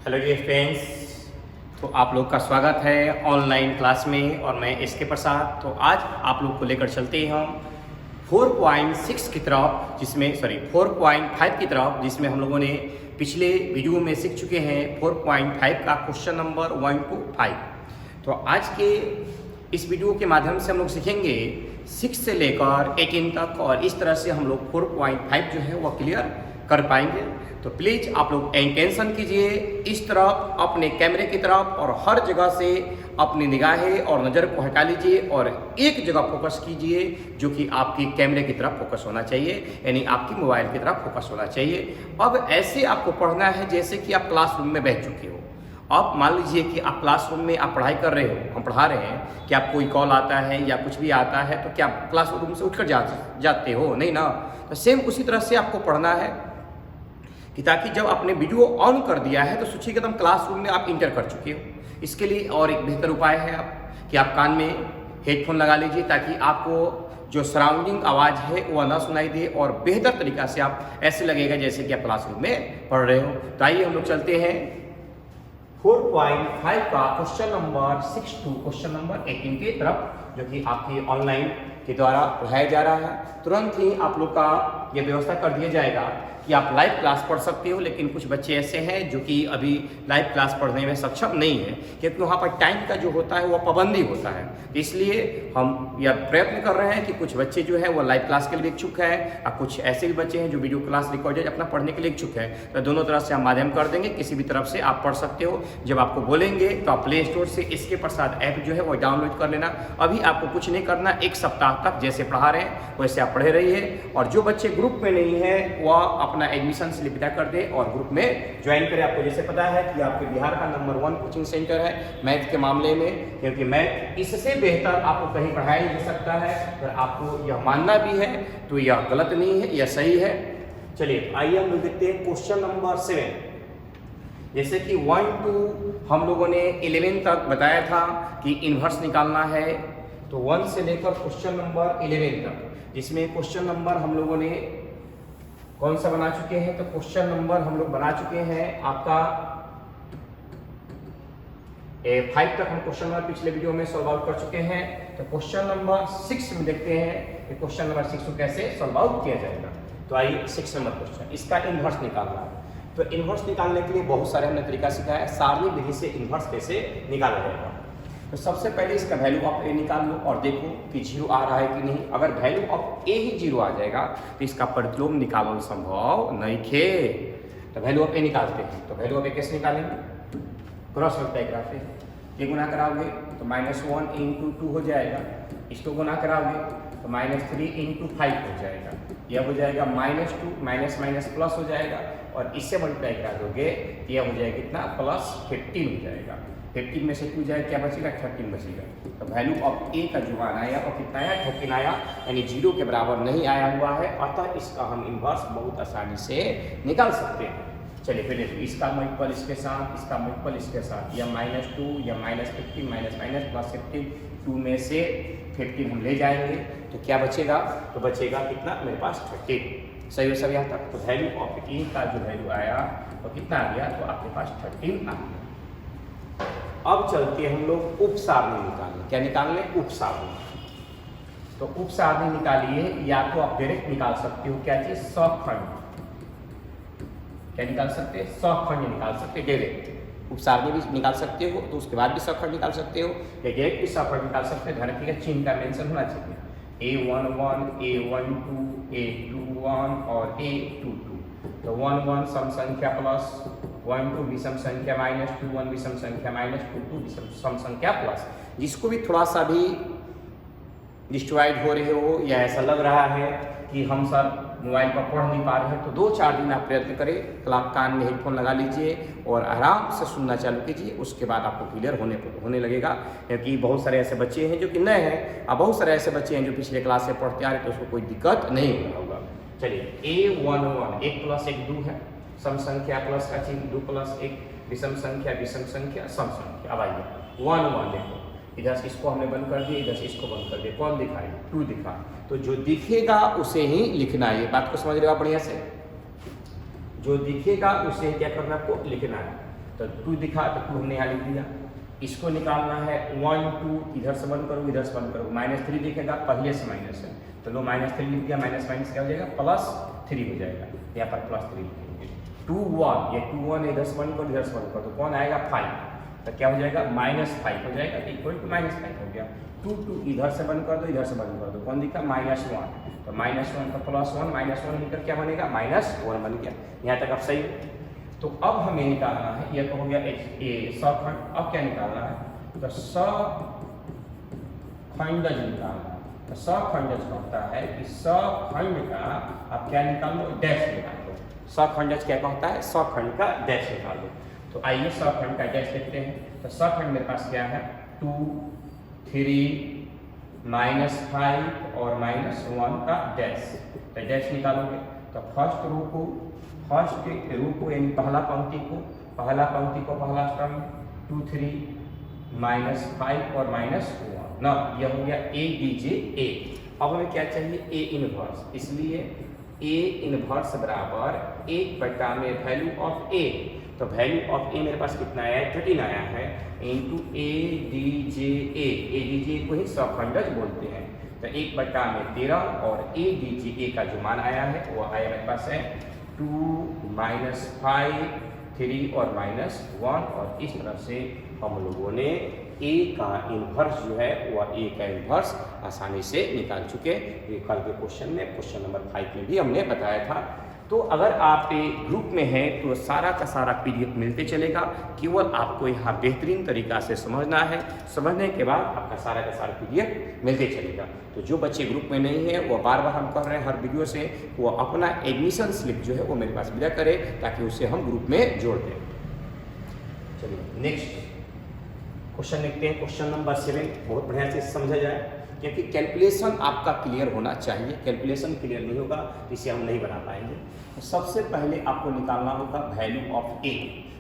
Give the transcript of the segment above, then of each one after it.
Hello जी friends. तो आप लोग का स्वागत है ऑनलाइन क्लास में और मैं इसके प्रसाद। तो आज आप लोग को लेकर चलते हैं हम 4.6 की तरफ, जिसमें 4.5 की तरफ, जिसमें हम लोगों ने पिछले वीडियो में सीख चुके हैं 4.5 का क्वेश्चन नंबर 1 to 5। तो आज के इस वीडियो के माध्यम से हम लोग सीखेंगे 6 से लेकर 18 तक, और इस तरह से हम लोग 4.5 जो है वो क्लियर कर पाएंगे। तो प्लीज़ आप लोग टेंशन कीजिए, इस तरफ अपने कैमरे की तरफ और हर जगह से अपनी निगाहें और नज़र को हटा लीजिए और एक जगह फोकस कीजिए, जो कि आपकी कैमरे की तरफ फोकस होना चाहिए, यानी आपकी मोबाइल की तरफ फोकस होना चाहिए। अब ऐसे आपको पढ़ना है जैसे कि आप क्लासरूम में बैठ चुके हो। अब मान लीजिए कि आप क्लासरूम में आप पढ़ाई कर रहे हो, हम पढ़ा रहे हैं कि आप कोई कॉल आता है या कुछ भी आता है तो क्या आप क्लासरूम से उठकर जाते हो? नहीं ना। तो सेम उसी तरह से आपको पढ़ना है कि ताकि जब आपने वीडियो ऑन कर दिया है तो सोचिए कि एकदम क्लासरूम में आप इंटर कर चुके हो। इसके लिए और एक बेहतर उपाय है कि आप कान में हेडफोन लगा लीजिए, ताकि आपको जो सराउंडिंग आवाज़ है वह ना सुनाई दे और बेहतर तरीक़ा से आप ऐसे लगेगा जैसे कि आप क्लासरूम में पढ़ रहे हो। तो आइए हम लोग चलते हैं 4.5 का question number 6 to question number 18 की तरफ, जो कि आपकी ऑनलाइन के द्वारा पढ़ाया जा रहा है। तुरंत ही आप लोग का ये व्यवस्था कर दिया जाएगा कि आप लाइव क्लास पढ़ सकते हो, लेकिन कुछ बच्चे ऐसे हैं जो कि अभी लाइव क्लास पढ़ने में सक्षम नहीं है, क्योंकि वहाँ पर टाइम का जो होता है वो पाबंदी होता है। इसलिए हम यह प्रयत्न कर रहे हैं कि कुछ बच्चे जो है वो लाइव क्लास के लिए इच्छुक है और कुछ ऐसे भी बच्चे हैं जो वीडियो क्लास रिकॉर्डेड अपना पढ़ने के लिए इच्छुक है। तो दोनों तरह से हम माध्यम कर देंगे, किसी भी तरफ से आप पढ़ सकते हो। जब आपको बोलेंगे तो आप प्ले स्टोर से इसके प्रसाद ऐप जो है वो डाउनलोड कर लेना। अभी आपको कुछ नहीं करना, एक सप्ताह तक जैसे पढ़ा रहे हैं वैसे आप पढ़े रहिए, और जो बच्चे ग्रुप में नहीं है वह अपना एडमिशन स्लिप विदा कर दे और ग्रुप में ज्वाइन करें। आपको जैसे पता है कि आपके बिहार का नंबर 1 कोचिंग सेंटर है मैथ के मामले में, क्योंकि मैथ इससे बेहतर आपको कहीं पढ़ाया नहीं जा सकता है। अगर आपको यह मानना भी है तो यह गलत नहीं है, यह सही है। चलिए आइए हम लोग देखते हैं क्वेश्चन नंबर 7। जैसे कि 1 to हम लोगों ने 11 तक बताया था कि इन्वर्स निकालना है, तो 1 से लेकर क्वेश्चन नंबर 11 तक, जिसमें क्वेश्चन नंबर हम लोगों ने कौन सा बना चुके हैं? तो क्वेश्चन नंबर हम लोग बना चुके हैं आपका 5 तक। हम क्वेश्चन नंबर पिछले वीडियो में सॉल्व आउट कर चुके हैं। तो क्वेश्चन नंबर 6 में देखते हैं कि क्वेश्चन नंबर 6 को कैसे सॉल्व आउट किया जाएगा। तो आइए 6 नंबर क्वेश्चन, इसका इन्वर्स निकालना है। तो इन्वर्स निकालने के लिए बहुत सारे हमने तरीका सिखाया है। सारणी विधि से इन्वर्स कैसे निकाला जाएगा। तो सबसे पहले इसका वैल्यू ऑफ ए निकाल लो और देखो कि 0 आ रहा है कि नहीं। अगर वैल्यू ऑफ ए ही 0 आ जाएगा तो इसका प्रतिलोम निकालना संभव नहीं खे। तो वैल्यू ऑफ ए निकालते हैं। तो वैल्यू ऑफ ए कैसे निकालेंगे? क्रॉस मल्टीप्लाई से ये गुना कराओगे तो -1 × 2 हो जाएगा। इसको गुना कराओगे तो -3 × 5 हो जाएगा। यह हो जाएगा -2 माइनस माइनस प्लस हो जाएगा, और इससे मल्टीप्लाई करा दोगे तो यह हो जाएगा कितना? +15 हो जाएगा। 15 में से 2 जाए क्या बचेगा? 13 बचेगा। तो वैल्यू ऑफ ए का जो मान आया वो कितना आया? 13 आया, यानी 0 के बराबर नहीं आया हुआ है। अतः इसका हम इन्वर्स बहुत आसानी से निकाल सकते हैं। चलिए फिर देखिए, इसका मल्टीपल इसके साथ, इसका मल्टीपल इसके साथ, या -2 या -15 माइनस माइनस +15, 2 में से 15 हम ले जाएंगे तो क्या बचेगा? तो बचेगा कितना? मेरे पास 13। सही हो सब यहाँ तक? तो वैल्यू ऑफ ए का जो वैल्यू आया वो कितना आ गया? तो आपके पास 13 आ गया। अब चलते हैं हम लोग उप सारणी निकालने। क्या निकालने? उप सारणी। तो उप सारणी निकालिए, या तो आप डायरेक्ट निकाल सकते हो क्या चीज? सखंड। क्या निकाल सकते हैं? सखंड निकाल सकते हैं डायरेक्ट। उप सारणी भी निकाल सकते हो तो उसके बाद भी सखंड निकाल सकते हो, या डायरेक्ट भी सखंड निकाल सकते हो। ध्यान रखिएगा चिन्ह का मेंशन होना चाहिए। A11 A12 A21 और A22। तो 1 1 सम संख्या प्लस 1 2 विषम संख्या -2 1 विषम संख्या -2 2 विषम सम संख्या प्लस। जिसको भी थोड़ा सा भी डिस्ट्रॉयड हो रहे हो या ऐसा लग रहा है कि हम सर मोबाइल पर पढ़ नहीं पा रहे हैं, तो 2-4 दिन आप प्रयत्न करें, कान में हेडफोन लगा लीजिए और आराम से सुनना चालू कीजिए। उसके बाद आपको क्लियर होने लगेगा। क्योंकि बहुत सारे ऐसे बच्चे हैं जो कि नए हैं, और बहुत सारे ऐसे बच्चे हैं जो पिछले क्लास से पढ़ते आ रहे, तो उसको कोई दिक्कत नहीं होगा। चलिए A11 1 + 1 2 है, सम संख्या प्लस का चिन्ह, 2 + 1 विषम संख्या सम संख्या। अब आइए 1 1 देखो, इधर से इसको हमने बंद कर दिया, इधर से इसको बंद कर दिया। कौन दिखाए? 2 दिखा। तो जो दिखेगा उसे ही लिखना है। ये बात को समझ रहे हो बढ़िया से? जो दिखेगा उसे क्या करना? आपको लिखना है। तो 2 दिखा तो 2 हमने यहाँ लिख दिया। इसको निकालना है 1 2, इधर से बंद करो इधर से बंद करो, -3 दिखेगा, पहले से माइनस है तो लो -3 लिख दिया, माइनस माइनस क्या हो जाएगा +3 हो जाएगा, यहाँ पर +3 लिखेंगे। 2 1, ये 2 1 इधर से बंद करो इधर से बंद करो तो कौन आएगा 5, तो क्या हो जाएगा -5 हो जाएगा, इक्वल टू -5 हो गया। 2 2 इधर से बंद कर दो इधर से बंद कर दो, कौन दिखा -1, तो -1 का +1 -1 मिलकर क्या बनेगा -1 बन गया। यहाँ तक अब सही। तो अब हमें निकालना है, यह तो हो गया सखंड। अब क्या निकालना है, तो सखंडज निकालना है। तो सखंडज कहता है कि सखंड का आप क्या निकाल लो, डैश निकाल लो। सखंडज क्या कहता है, सखंड का डैश निकाल लो। तो आइए सखंड का डैश देखते हैं। तो सखंड मेरे पास क्या है 2 3 -5 और -1 का डैश, तो डैश निकालोगे तो फर्स्ट रो को यानी पहला पंक्ति को पहला क्रम 2 3 -5 और -1 ना, यह हो गया A dj A। अब हमें क्या चाहिए A इनवर्स, इसलिए A इनवर्स बराबर 1 में वैल्यू ऑफ A। तो वैल्यू ऑफ A मेरे पास कितना आया है 13 आया है, इंटू A dj A को ही सखंडज बोलते हैं। तो 1 में 13 और A dj A का जो मान आया है वो आया मेरे पास है 2 -5 3 और -1, और इस तरह से हम लोगों ने A का इन्वर्स जो है वह A का इन्वर्स आसानी से निकाल चुके। ये कल के क्वेश्चन में क्वेश्चन नंबर 5 में भी हमने बताया था। तो अगर आप ग्रुप में हैं तो सारा का सारा PDF मिलते चलेगा, केवल आपको यहाँ बेहतरीन तरीका से समझना है, समझने के बाद आपका सारा का सारा PDF मिलते चलेगा। तो जो बच्चे ग्रुप में नहीं है वो बार बार हम कर रहे हैं हर वीडियो से, वो अपना एडमिशन स्लिप जो है वो मेरे पास विदा करे ताकि उसे हम ग्रुप में जोड़ दें। चलिए नेक्स्ट क्वेश्चन देखते हैं, क्वेश्चन नंबर 7। बहुत बढ़िया से समझा जाए क्योंकि कैलकुलेशन आपका क्लियर होना चाहिए, कैलकुलेशन क्लियर नहीं होगा इसे हम नहीं बना पाएंगे। तो सबसे पहले आपको निकालना होगा वैल्यू ऑफ A।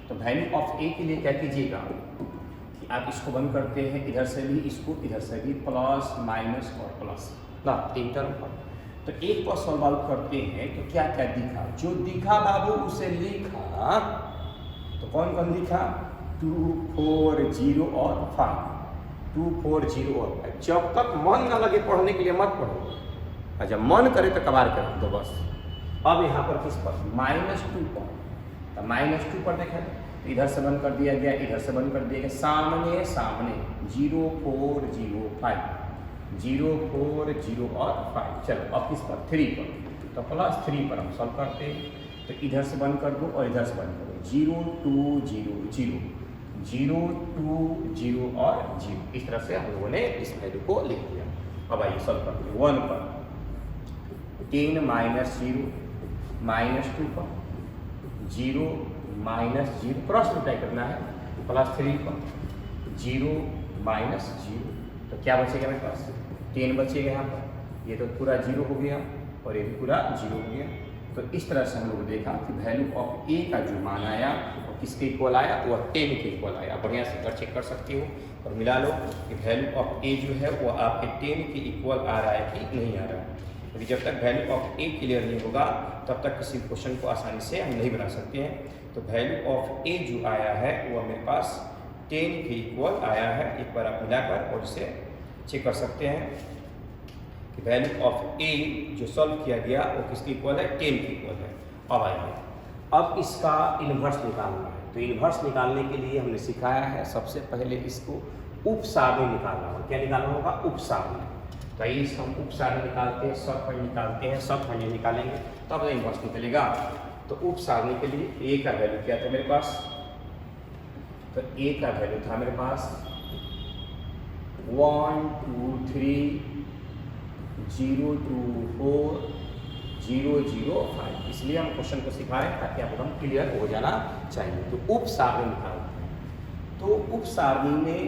तो वैल्यू ऑफ A के लिए क्या कीजिएगा कि आप इसको बंद करते हैं, इधर से भी इसको इधर से भी, प्लस माइनस और प्लस ना 3 टर्म पर। तो एक पर सॉल्व आउट करते हैं तो क्या क्या दिखा, जो दिखा बाबू उसे लिखा। तो कौन कौन दिखा 2 4 0 और 5, 2 4 0 और 5। जब तक मन ना लगे पढ़ने के लिए मत पढ़ो, और जब मन करे तो कबार कर दो बस। अब यहाँ पर किस पर -2 पर, तो -2 पर देखा तो इधर से बंद कर दिया गया इधर से बंद कर दिया गया, सामने सामने 0 4 0 5, 0 4 0 और 5। चलो अब किस पर 3 पर, तो +3 पर हम सॉल्व करते हैं। तो इधर से बंद कर दो और इधर से बंद करो, 0 2 0 0 0 2 0 और 0। इस तरह से हम लोगों ने इस वैल्यू को लिख दिया। अब आइए सॉल्व करते हैं। 1 पर 10 -0 -2 पर 0 -0 क्रॉस मल्टीप्लाई करना है, +3 पर 0 -0। तो क्या बचेगा मेरे पास 10 बचेगा यहाँ पर, ये तो पूरा 0 हो गया और ये भी पूरा 0 हो गया। तो इस तरह से हम लोग देखा कि वैल्यू ऑफ A का जो मान आया वो किसके इक्वल आया, वो 10 के इक्वल आया। बढ़िया से कर चेक कर सकते हो और मिला लो कि वैल्यू ऑफ A जो है वो आपके 10 के इक्वल आ रहा है कि नहीं आ रहा है। क्योंकि जब तक वैल्यू ऑफ A क्लियर नहीं होगा तब तक किसी क्वेश्चन को आसानी से हम नहीं बना सकते हैं। तो वैल्यू ऑफ A जो आया है वो मेरे पास 10 के इक्वल आया है। एक बार आप मिलाकर और इसे चेक कर सकते हैं कि वैल्यू ऑफ A जो सॉल्व किया गया वो किसके इक्वल है 10 के इक्वल है। अब आइए अब इसका इन्वर्स निकालना है। तो इन्वर्स निकालने के लिए हमने सिखाया है सबसे पहले इसको उपसारणी निकालना होगा। क्या निकालना होगा उपसारणी। तो आइए इसको हम उपसारणी निकालते हैं, सखंड निकालते हैं, सखंड निकालेंगे तब इन्वर्स निकलेगा। तो उपसारणी के लिए A का वैल्यू क्या था मेरे पास, तो A का वैल्यू था मेरे पास 1 2 3 0 2 4 0 0 5। इसलिए हम क्वेश्चन को सिखा रहे हैं ताकि आपको हम क्लियर हो जाना चाहिए। तो उप सारणी निकालते हैं। तो उप सारणी में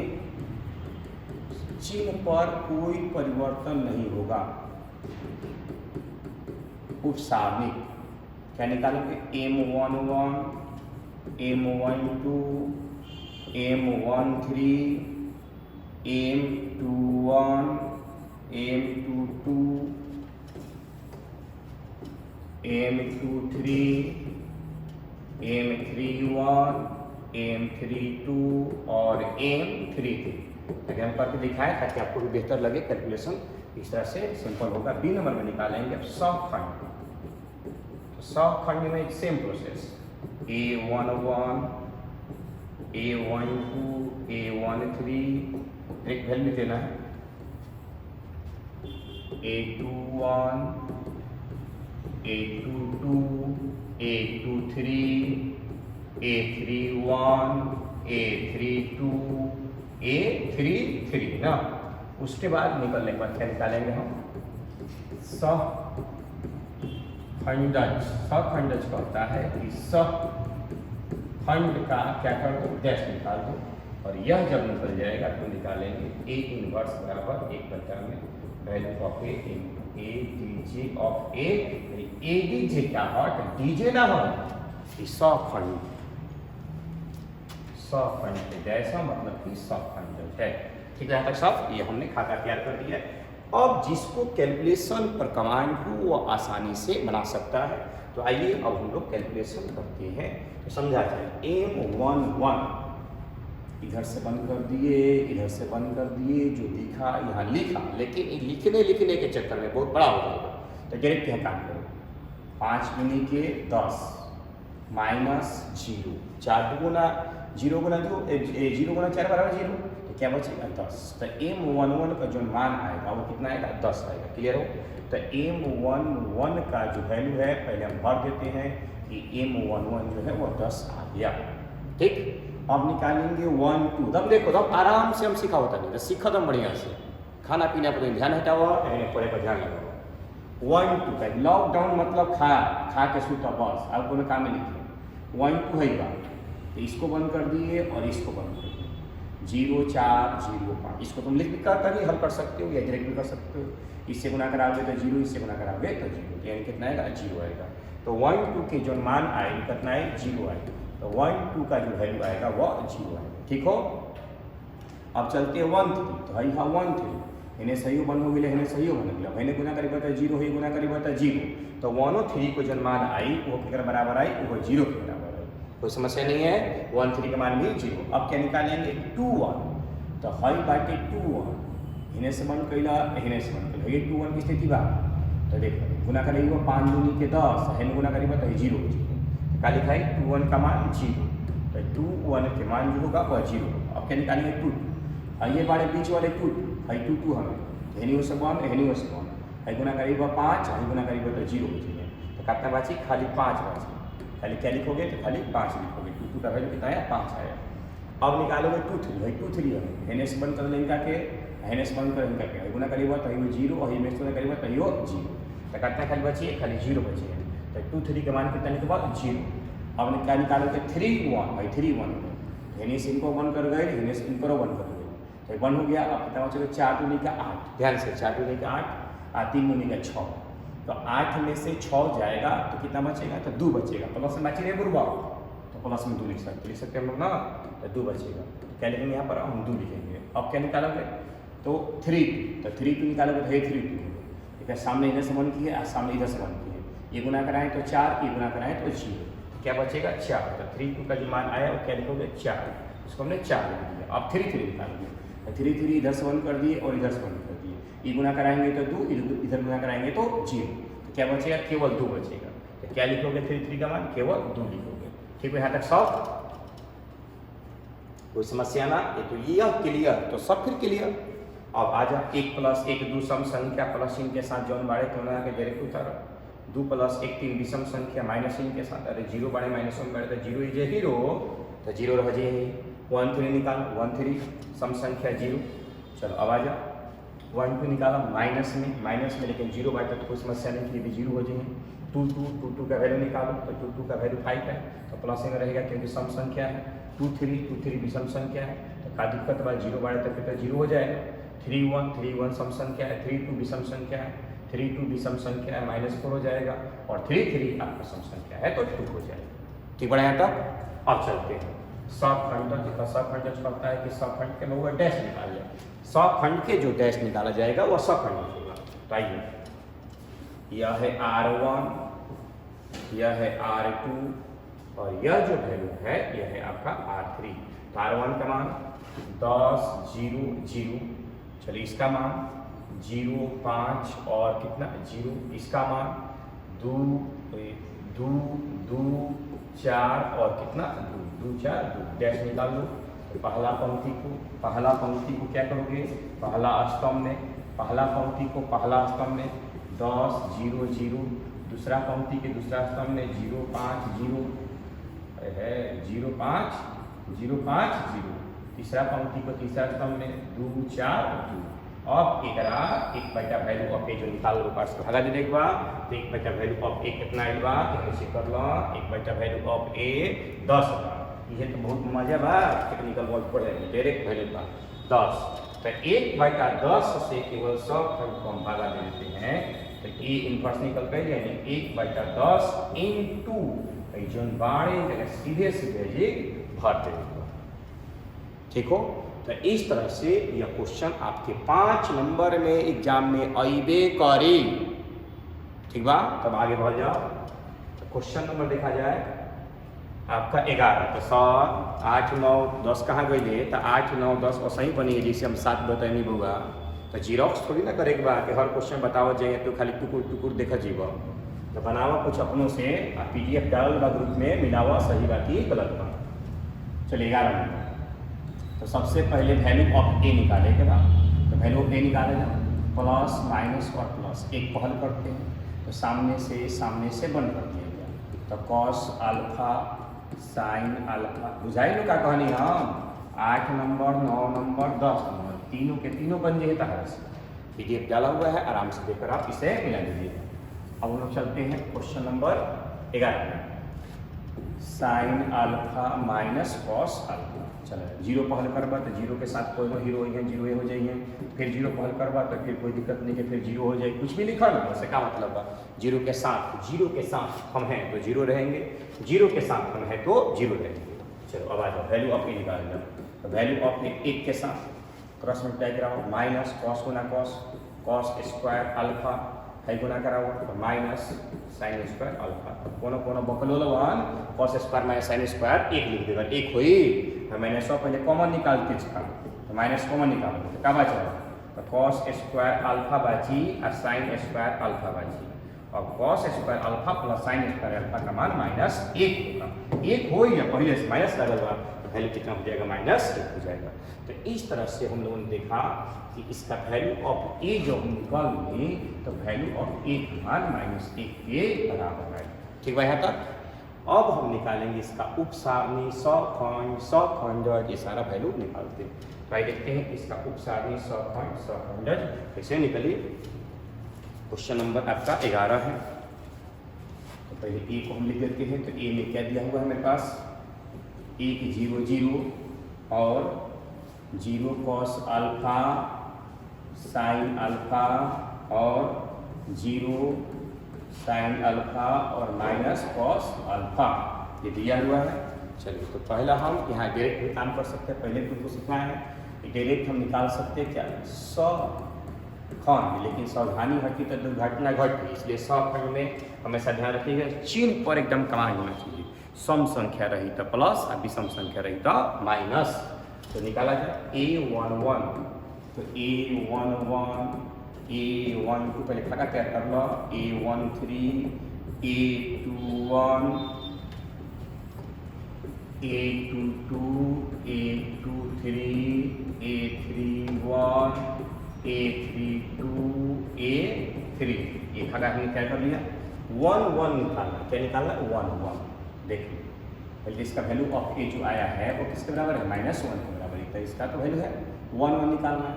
चिन्ह पर कोई परिवर्तन नहीं होगा। उप सारणी क्या निकालोगे M11 M12 M13 M21 M22 M23 M31 M32 और M33 ताकि हम करके दिखाएं ताकि आपको भी बेहतर लगे कैलकुलेशन। इस तरह से सिंपल होगा। बी नंबर में निकालेंगे अब सखंड। तो सखंड में same process A11 A12 A13 एक वैल्यू देना है A21 A22 A23 A31 A32 A33 ना। उसके बाद निकलने के बाद क्या निकालेंगे हम सखंडज। सखंडज का होता है कि सखंड का क्या कर दो डैश निकाल दो और यह जब निकल जाएगा तो निकालेंगे A इनवर्स बराबर एक बटा में value of A in A DJ of A। A DJ क्या हो डीजे ना हो सखंड। सखंड के जैसा मतलब कि सखंड है। ठीक है, यहाँ तक सब ये हमने खाका तैयार कर दिया है। अब जिसको कैलकुलेशन पर कमांड हो वो आसानी से बना सकता है। तो आइए अब हम लोग कैलकुलेशन करते हैं। तो समझा जाए M11 इधर से बंद कर दिए, इधर से बंद कर दिए, जो लिखा यहाँ लिखा, लेकिन लिखने के चक्कर में बहुत बड़ा हो जाएगा। तो डायरेक्ट यहाँ काम करो 5 गुनी के 10 माइनस 0 4 गुना 0 गुना 2 0 गुना 4 बराबर 0 तो क्या बचेगा 10। तो M11 का जो मान आएगा वो कितना आएगा 10 आएगा। क्लियर हो। तो M11 का जो वैल्यू है पहले हम भर देते हैं कि M11 जो है वो 10 आ गया। ठीक, अब निकालेंगे 1 2। तब देखो तब आराम से हम सीखा होता नहीं, सीखा तो बढ़िया से। खाना पीना पर ध्यान हटा हुआ, पढ़े पर ध्यान लगा हुआ। 1 2 का लॉकडाउन मतलब खा के सूता बस, अब कोनो काम नहीं किया। 1 2 है बात, तो इसको बंद कर दिए और इसको बंद कर दिए 0 4 0 5। इसको तुम लिख भी कर हल कर सकते हो या डायरेक्ट भी कर सकते हो। इससे गुना कराओगे तो 0, इससे गुना कराओगे तो 0, यानी कितना आएगा 0 आएगा। तो 1 2 के जो मान आएगा कितना है 0 आएगा। तो 1 2 का जो वैल्यू आएगा वो 0 आएगा। ठीक हो। अब चलते हैं 1 3। तो है 1 3 इन्हें सही बन हो गया, इन्हें सही बन गया। मैंने गुना करी बता 0 है, गुना करी बता 0। तो 1 और 3 को जो मान आई वो किसके बराबर आई वो 0 के बराबर आई। कोई समस्या नहीं है। 1 3 का मान भी 0। अब क्या निकालेंगे 2 1। तो है बाटे 2 1 इन्हें से बन कैला, इन्हें से बन कैला, ये 2 1 की स्थिति बा। तो देखो गुना करेगी वो 5 दूनी के 10 है, गुना करी बता 0 का लिखा है 2 1 का मान 0। तो 2 1 के मान जो होगा वह 0। अब क्या निकालेंगे 2 2। ये बारे बीच वाले 2 2 है 2 2 हमें हेनी हो सब हेनी हो सब है, गुना करी वह 5 है, गुना करी बता 0 बचेगा। तो कितना बाची खाली 5 बाची। खाली क्या लिखोगे तो खाली 5 लिखोगे। 2 2 का वैल्यू कितना है 5 आया। अब निकालोगे 2 3 भाई 2 3 है हेने से बंद कर लेंगे के, हेने से बंद कर इनका के गुना करी हुआ तो ये 0 और ये में से करी हुआ तो ये 0। तो कितना खाली बची खाली 0 बची है। तो 2 3 के मान कितना लिखा 0। अब क्या निकालोगे 3 1 भाई 3 1 हेने से इनको बंद कर गए, हेने से इनको बंद कर गए। तो 1 हो गया। अब कितना बचेगा 4 दूनी का 8। ध्यान से 4 दूनी का 8 3 दूनी का 6। तो 8 में से 6 जाएगा तो कितना बचेगा तो 2 बचेगा। प्लस में बची रहे बुरबा तो प्लस में 2 लिख सकते हम लोग ना। तो 2 बचेगा। तो क्या लिखेंगे यहाँ पर हम 2 लिखेंगे। अब क्या निकालोगे तो 3 तो 3 2 निकालोगे तो 3 2 ठीक है। सामने इधर से 1 की है, सामने इधर से 1 की है। ये गुना कराएं तो 4, ये गुना कराएं तो 0। क्या बचेगा 4। तो 3 2 का जो मान आया वो क्या लिखोगे 4। इसको हमने 4 लिख दिया। अब 3 3 निकालोगे तो 3 3 इधर से 1 कर दिए और इधर से 1 कर दिए। ये गुना कराएंगे तो 2, इधर गुना कराएंगे तो 0। तो क्या बचेगा केवल 2 बचेगा। तो क्या लिखोगे 3 3 का मान केवल 2 लिखोगे। ठीक है, यहाँ तक सब कोई समस्या ना। ये तो ये क्लियर, तो सब फिर क्लियर। अब आजा 1 + 1 2 सम संख्या प्लस चिन्ह के साथ जौन बाड़े तो ना के डायरेक्ट उतारो। 2 + 1 3 विषम संख्या माइनस चिन्ह के साथ। अरे 0 बाड़े माइनस 1 बाड़े तो 0 इज 0 तो 0 रह जाए। 1 3 निकाल 1 3 सम संख्या 0। चलो अब आजा 1 2 निकाला माइनस में लेकिन 0 बाटा तो कोई समस्या नहीं, ये भी 0 हो जाएंगे। 2 2 का वैल्यू निकालो तो 2 2 का वैल्यू 5 है तो प्लस में रहेगा क्योंकि सम संख्या है। 2 3 विषम संख्या है तो का दिक्कत बा 0 बाटा तो फिर 0 हो जाएगा। 3 1 सम संख्या है, 3 2 विषम संख्या है, 3 2 विषम संख्या है -4 हो जाएगा और 3 3 आपका सम संख्या है तो 2 हो जाएगा। ठीक बड़ा यहाँ तक। अब चलते हैं सखंड। सखंड कहता है कि सखंड के लोग डैश निकाल लें। सखंड के जो डैश निकाला जाएगा वह सखंड होगा। तो आइए यह है R1, यह है R2, और यह जो वैल्यू है यह है आपका R3। तो R1 का मान 10 0 0, चलिए इसका मान 0 5 और कितना 0, इसका मान 2 2 2 4 और कितना 2 2 4 2, डैश निकाल लो। तो पहला पंक्ति को क्या करोगे, पहला स्तंभ में, पहला पंक्ति को पहला स्तंभ में 10 0 0, दूसरा पंक्ति के दूसरा स्तंभ में 0 5 0 है 0 5 0 5 0, तीसरा पंक्ति को तीसरा स्तंभ में 2 4 2। अब एक बटा वैल्यू ऑफ ए जो निकाल लो पास भागा दे एक बार, तो एक बटा वैल्यू ऑफ ए कितना आइल बा नीचे कर लो, एक बटा वैल्यू ऑफ ए 10 बा। ये तो बहुत मजा बा, टेक्निकल वर्ड पढ़े डायरेक्ट वैल्यू बा 10। तो 1/10 से केवल 100 को हम भागा दे देते हैं, तो ए इनवर्स निकल गई, यानी 1/10 इनटू जो बाड़े जगह सीधे सीधे ये भर देगा। ठीक हो, तो इस तरह से यह क्वेश्चन आपके 5 नंबर में एग्जाम में आइबे करे। ठीक बा, तब आगे बढ़ जाओ। तो क्वेश्चन नंबर देखा जाए आपका 11। तो 7 8 9 10 कहाँ गए, तो 8 9 10 और सही बनी है, जैसे हम 7 बतानी होगा। तो जीरोक्स थोड़ी ना करे बा कि हर क्वेश्चन बताओ जाए तो खाली टुकुर टुकुर देखा जीव। तो बनावा कुछ अपनों से, PDF डाल बा ग्रुप में, मिलावा सही बा कि गलत बा। चलिए 11 नंबर। तो सबसे पहले वैल्यू ऑफ ए निकाले के बाद, तो वैल्यू ऑफ ए निकाले ना, प्लस माइनस और प्लस एक पहल करते हैं, तो सामने से बंद कर दिया गया। तो कॉस अल्फा साइन अल्फा, बुझाई लो का कहानी हम 8 नंबर 9 नंबर 10 नंबर तीनों के तीनों बन जाए तरह से। PDF डाला हुआ है, आराम से देखकर आप इसे मिला लीजिए। अब हम लोग चलते हैं क्वेश्चन नंबर 11 में। Sine alpha minus cos alpha, चलो 0 पहल करवा तो 0 के साथ कोई हीरो है 0 हो जाइए, फिर 0 पहल करवा तो फिर कोई दिक्कत नहीं है, फिर 0 हो जाए, कुछ भी लिखा ना वैसे क्या मतलब है। 0 के साथ हम हैं तो 0 रहेंगे, 0 के साथ हम हैं तो 0 रहेंगे। चलो अब आ जाओ वैल्यू ऑफ ए निकाल लो। तो वैल्यू ऑफ ए 1 के साथ क्रॉस मल्टीप्लाई कराओ, माइनस कॉस गुना कॉस स्क्वायर अल्फा है गुना कराओ, तो माइनस साइन स्क्वायर अल्फा। कोनो बकलो लवन cos square minus sine square 1 लिख देगा, 1 हुई। तो मैंने 100 पहले कॉमन निकालते इसका, तो माइनस कॉमन निकालो, तो क्या बचा, तो कॉस स्क्वायर अल्फा बाची और साइन स्क्वायर अल्फा बाची। और cos square alpha plus sine square alpha का मान -1 होगा। 1 हो या पहले से माइनस लगेगा, वैल्यू कितना हो जाएगा, -1 हो जाएगा। तो इस तरह से हम लोगों ने देखा कि इसका वैल्यू ऑफ ए जो हम निकालेंगे, तो वैल्यू ऑफ ए का मान -1 के बराबर है। ठीक है, यहाँ तक। अब हम निकालेंगे इसका उप सारणी, सखंड, ये सारा वैल्यू निकालते हैं। तो आइए देखते हैं इसका उप सारणी, सखंड कैसे निकले। क्वेश्चन नंबर आपका 11 है। तो पहले ए को हम लिख देते हैं। तो ए में क्या दिया हुआ है मेरे पास, 1 0 0 और 0 कॉस अल्फा साइन अल्फा और 0 साइन अल्फा और माइनस कॉस अल्फा, ये दिया हुआ है। चलिए, तो पहला हम यहाँ डायरेक्ट भी काम कर सकते हैं। पहले तुमको सीखना है डायरेक्ट हम निकाल सकते हैं क्या, 100 खंड, लेकिन सावधानी हटी तो दुर्घटना घटी, इसलिए 100 खंड में हमेशा ध्यान रखिएगा चिन्ह पर एकदम कमांड होना चाहिए। सम संख्या रही तो प्लस और विषम संख्या रही तो माइनस। तो निकाला जाए A11, तो A11 A12 पहले खाका तैयार कर लो, A13 A21 A22 A23 A31 A32 A3, ये खाका हमने क्या कर लिया, 1 1 निकालना। क्या निकालना, 1 1। देखिए पहले इसका वैल्यू ऑफ ए जो आया है वो किसके बराबर है, -1 के बराबर है। तो इसका तो वैल्यू है 1 1 निकालना।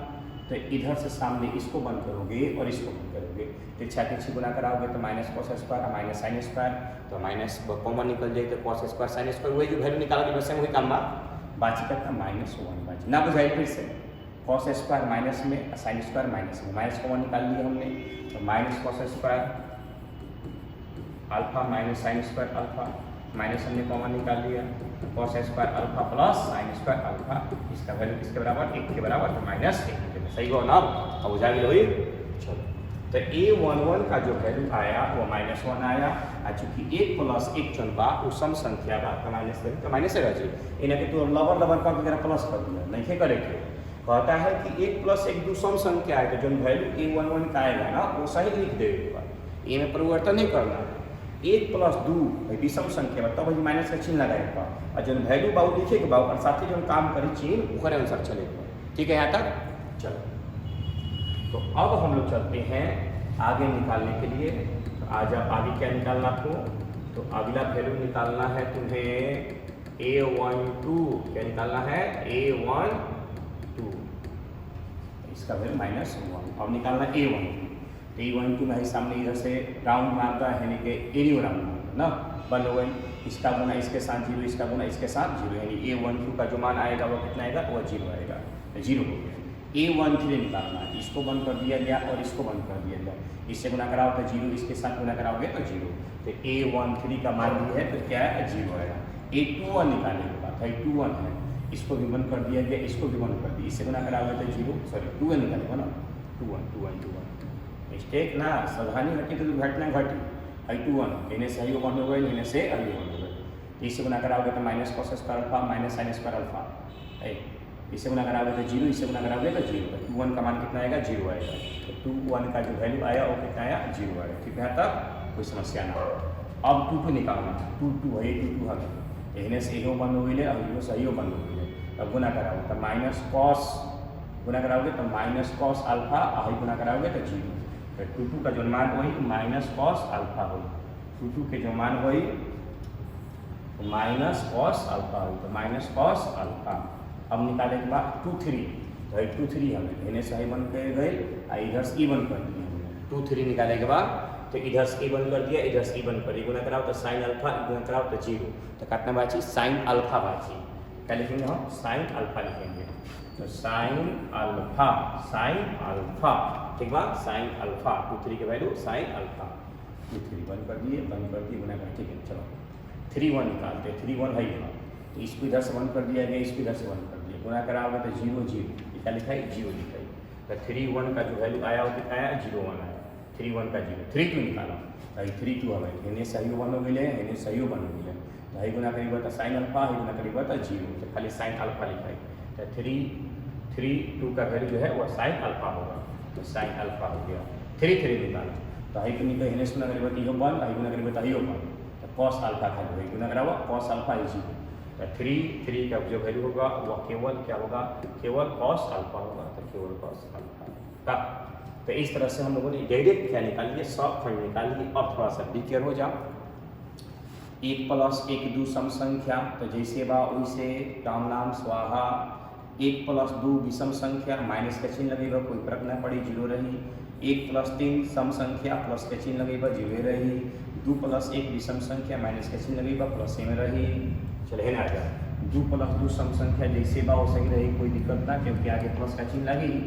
तो इधर से सामने इसको बंद करोगे और इसको बंद करोगे, तो छाती गुना कराओगे तो माइनस कॉस स्क्वायर और माइनस साइन स्क्वायर, तो माइनस कॉमन निकल जाए तो कॉस स्क्वायर साइन स्क्वायर, वही जो वैल्यू निकालोगे वैसे वही काम बा। बाकी का -1 बाकी ना बुझाई, फिर से कॉस स्क्वायर माइनस में साइन स्क्वायर माइनस में, माइनस कॉमन निकाल लिया हमने, तो minus cos square alpha minus sine square alpha, minus हमने कॉमन निकाल लिया, cos square alpha plus sine square alpha, इसका वैल्यू किसके बराबर, 1 के बराबर, तो -1 सही हो ना। अब बुझा गई। चलो तो A11 का जो वैल्यू आया वो -1 आया। चूंकि 1 प्लस 1 जन बा वो सम संख्या बा तो माइनस करी तो माइनस रह जी। इन्हें कि तू लवर लवर कर के प्लस कर दिया नहीं करे थे। कहता है कि 1 प्लस 1 दो सम संख्या है तो जो वैल्यू A11 का आएगा ना वो सही लिख देगा, ये में परिवर्तन नहीं करना। 1 प्लस 2 विषम संख्या तब तो माइनस का चिन्ह लगाएगा और जो वैल्यू बा लिखे के बा और साथ ही जो काम करी चिन्ह उखरे अनुसार चलेगा। ठीक है यहाँ तक चलो। तो अब हम लोग चलते हैं आगे निकालने के लिए। तो आज आप आगे क्या निकालना आपको, तो अगला वैल्यू निकालना है तुम्हें A12। क्या निकालना है A12, इसका वैल्यू -1। अब निकालना A12। तो A12 में सामने इधर से राउंड मारता है यानी कि एरियो राउंड मारता ना 1 इसका गुना इसके साथ 0, इसका गुना इसके साथ 0, यानी A12 का जो मान आएगा वो कितना आएगा, वो 0 आएगा। 0 हो गया। A13 निकालना है, इसको बंद कर दिया गया और इसको बंद कर दिया गया। इससे गुना कराओ तो 0, इसके साथ गुना कराओगे तो 0। तो A13 का मान भी है तो क्या है 0 आएगा। A21 निकालने के बाद 21 है, इसको भी बंद कर दिया गया, इसको भी बंद कर दिया, इससे गुना कराओगे तो 0, सॉरी 2 निकालेगा ना 21 मिस्टेक ना, सावधानी घटी तो घटना घटी। 21 इन्हें सही बंद हो गए, इन्हें से अभी बंद हो गए। इससे गुना कराओगे तो minus cos square alpha minus sine square alpha, इससे गुना कराओगे तो 0, इससे गुना कराओगे तो 0। तो 21 का मान कितना आएगा 0 आएगा। तो 21 का जो वैल्यू आया वो कितना आया 0 आया। ठीक है तब कोई समस्या ना हो। अब 22 निकालना, 22 है 22 है, इन्हें से इहो बंद हो गए और इहो सही बंद हो गए। अब गुना कराओगे तो माइनस कॉस, गुना कराओगे तो माइनस कॉस अल्फा, आई गुना कराओगे तो 0। तो 22 का जो मान वही माइनस कॉस अल्फा हो, 22 के जो मान वही माइनस कॉस अल्फा हो, तो माइनस कॉस अल्फा। अब निकाले के बाद 23, तो 23 हमें इन्हें सही बन के गए और इधर से इवन कर दिया हमने। 23 निकाले के बाद तो इधर से इवन कर दिया, इधर से इवन कर, गुना कराओ तो साइन अल्फा, गुना कराओ तो 0। तो कितना बाची साइन अल्फा बाची। क्या लिखेंगे हम साइन अल्फा लिखेंगे। तो साइन अल्फा, साइन अल्फा, ठीक बा साइन अल्फा 23 के वैल्यू साइन अल्फा। 23 बंद कर दिए, बंद कर दिए, गुना कर, ठीक है चलो 31 निकालते हैं। 31 है यहाँ, तो इसको इधर से बंद कर दिया गया, इसको इधर से बंद कर दिया, गुना कराओगे तो 0 0, क्या लिखा है 0 लिखा है। तो 31 का जो वैल्यू आया वो कितना आया 01 आया। 31 का 0, 32 निकाला भाई 32 हमें इन्हें सही बन हो गए, इन्हें सही बन हो गए। भाई गुना करीब तो साइन अल्फा, ही गुना करीब तो 0, तो खाली साइन अल्फा लिखा है। तो 32 का वैल्यू जो है वो साइन अल्फा होगा, तो साइन अल्फा हो गया। 33 निकाला तो आई गुनी का इन्हें गुना करीब इहो 1, आई गुना करीब इहो 1, तो कॉस अल्फा खाली वही गुना करावा कॉस अल्फा है 0। तो 33 का जो वैल्यू होगा वो केवल क्या होगा, केवल कॉस अल्फा होगा, तो केवल कॉस अल्फा का। तो इस तरह से हम लोगों ने डायरेक्ट क्या निकाल लिए, सब खंड निकाल लिए। अब थोड़ा सा भी क्लियर हो जाओ। 1 प्लस 1 दो सम संख्या, तो जैसे बा वैसे राम नाम स्वाहा। 1 प्लस 2 विषम संख्या, माइनस का चिन्ह लगेगा, कोई फर्क ना पड़ी 0 रही। 1 प्लस 3 सम संख्या, प्लस का चिन्ह लगेगा 0 रही। 2 प्लस 1 विषम संख्या, माइनस का चिन्ह लगेगा, प्लस में रही। चलो है ना आ जाए 2 प्लस 2 सम संख्या जैसे बा वो सही रही, कोई दिक्कत ना, क्योंकि आगे प्लस का चिन्ह लगेगी।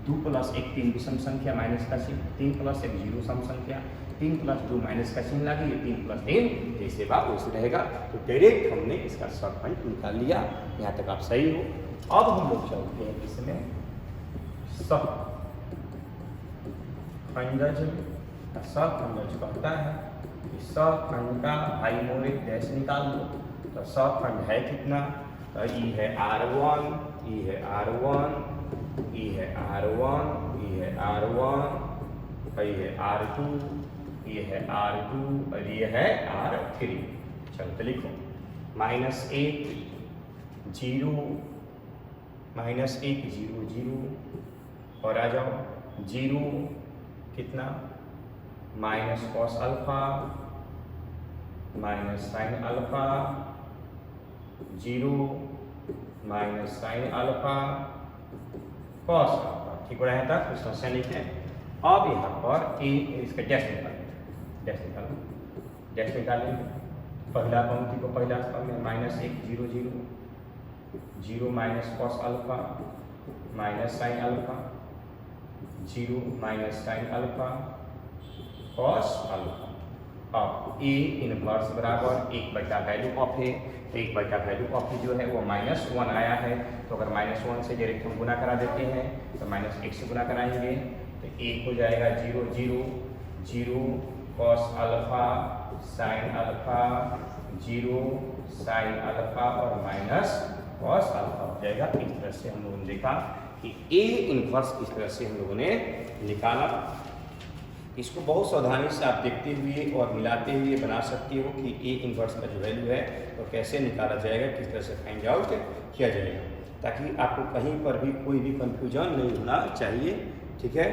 2 प्लस 1 3 विषम संख्या, माइनस का चिन्ह। 3 प्लस 1 0 सम संख्या, 3 प्लस 2 माइनस का चिन्ह लगेगी। 3 प्लस 3 जैसे बा वैसे रहेगा। तो डायरेक्ट हमने इसका सब खंड निकाल लिया। यहाँ तक आप सही हो। अब हम लोग चलते हैं इसमें सखंडज। सखंडज कहता है कि सखंड का भाई मोरिक डैश निकाल दो। तो सखंड है कितना, तो ई है R1, ई है R1, ई है R1, ई है R1, ये है R2, ये है R2 और ये है R3। चलो तो लिखो -1 0, -1 0 0 और आ जाओ 0 कितना minus cos alpha minus sine alpha, 0 minus sine alpha cos alpha. ठीक हो रहा है तक समस्या नहीं है। अब यहाँ पर इसका डैश निकालो, डैश निकालेंगे। पहला पंक्ति को पहला स्तंभ में -1 0 0 0 minus cos alpha minus sine alpha, 0 minus sine alpha cos alpha. अब ए इनवर्स बराबर 1 वैल्यू ऑफ है, तो 1 वैल्यू ऑफ जो है वो -1 आया है। तो अगर -1 से डायरेक्ट हम गुना करा देते हैं तो -1 से गुना कराएंगे तो एक हो जाएगा 0 0 0 cos alpha sine alpha 0 sine alpha और माइनस कॉस अल्फा हो जाएगा। इस तरह से हम लोगों ने देखा कि ए इनवर्स इस तरह से हम लोगों ने निकाला। इसको बहुत सावधानी से आप देखते हुए और मिलाते हुए बना सकते हो कि ए इनवर्स का जो वैल्यू है तो कैसे निकाला जाएगा, किस तरह से फाइंड आउट किया जाएगा, ताकि आपको कहीं पर भी कोई भी कंफ्यूजन नहीं होना चाहिए। ठीक है,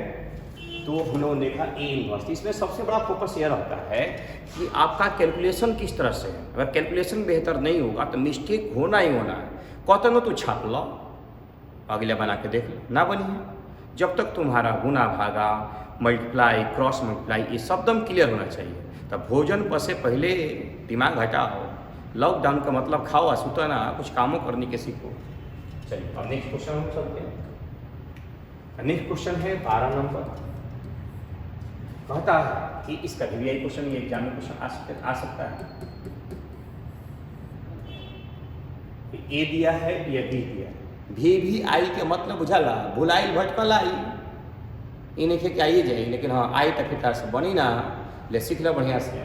तो हम लोगों ने देखा ए इनवर्स। इसमें सबसे बड़ा फोकस यह रहता है कि आपका कैलकुलेशन किस तरह से है। अगर कैलकुलेशन बेहतर नहीं होगा तो मिस्टेक होना ही होना है। कौतनो तो छाप लो, अगले बना के देख लो, ना बनिए। जब तक तुम्हारा गुना भागा मल्टीप्लाई क्रॉस मल्टीप्लाई ये सब एकदम क्लियर होना चाहिए। तब भोजन पर से पहले दिमाग हटाओ। लॉकडाउन का मतलब खाओ और सुतो ना, कुछ कामों करने के सीखो। चलिए अब नेक्स्ट क्वेश्चन हम चलते हैं। नेक्स्ट क्वेश्चन है 12 नंबर। कहता है कि इसका भी यही क्वेश्चन ये एग्जाम में क्वेश्चन आ सकता है। ए दिया है या बी दिया है। भी आई के मतलब बुझाला, बुलाई भटकल आई इन्हें के क्या जाए, लेकिन हाँ आई तक फिर से बनी ना, ले सीख लो बढ़िया से।